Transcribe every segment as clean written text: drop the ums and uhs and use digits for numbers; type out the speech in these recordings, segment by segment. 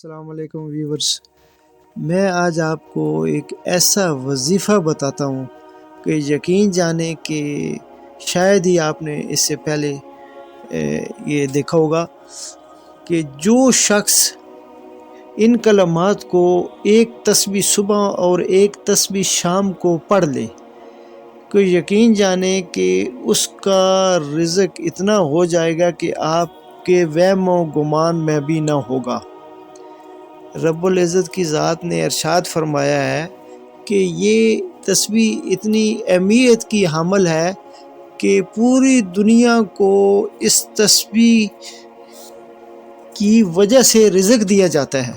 السلام علیکم ویورز، میں آج آپ کو ایک ایسا وظیفہ بتاتا ہوں کہ یقین جانیں کہ شاید ہی آپ نے اس سے پہلے یہ دیکھا ہوگا کہ جو شخص ان کلمات کو ایک تسبیح صبح اور ایک تسبیح شام کو پڑھ لے کہ یقین جانیں کہ اس کا رزق اتنا ہو جائے گا کہ آپ کے وہم و گمان میں بھی نہ ہوگا۔ رب العزت کی ذات نے ارشاد فرمایا ہے کہ یہ تسبیح اتنی اہمیت کی حامل ہے کہ پوری دنیا کو اس تسبیح کی وجہ سے رزق دیا جاتا ہے۔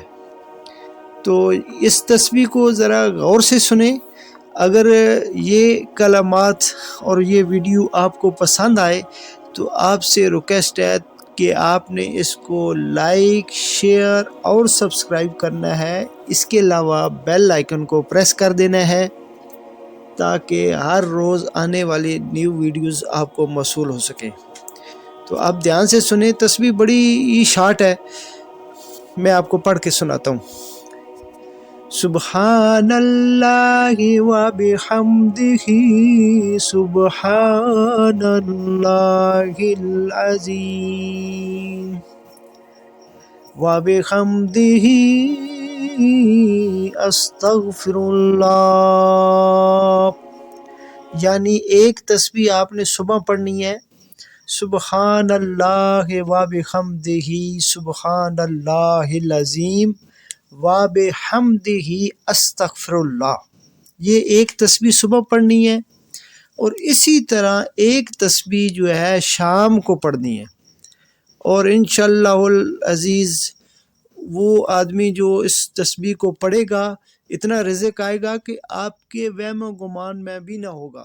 تو اس تسبیح کو ذرا غور سے سنیں۔ اگر یہ کلمات اور یہ ویڈیو آپ کو پسند آئے تو آپ سے ریکویسٹ ہے کہ آپ نے اس کو لائک، شیئر اور سبسکرائب کرنا ہے۔ اس کے علاوہ بیل آئیکن کو پریس کر دینا ہے تاکہ ہر روز آنے والی نیو ویڈیوز آپ کو موصول ہو سکیں۔ تو آپ دھیان سے سنیں، تسبیح بڑی ہی شارٹ ہے، میں آپ کو پڑھ کے سناتا ہوں۔ سبحان اللہ و بحمدہ سبحان اللہ العظیم و بحمدہ استغفر اللہ، یعنی ایک تسبیح آپ نے صبح پڑھنی ہے، سبحان اللہ و بحمدہ سبحان اللہ العظیم وَبِحَمْدِهِ استغفر اللہ، یہ ایک تسبیح صبح پڑھنی ہے، اور اسی طرح ایک تسبیح جو ہے شام کو پڑھنی ہے، اور انشاءاللہ العزیز وہ آدمی جو اس تسبیح کو پڑھے گا اتنا رزق آئے گا کہ آپ کے وہم و گمان میں بھی نہ ہوگا۔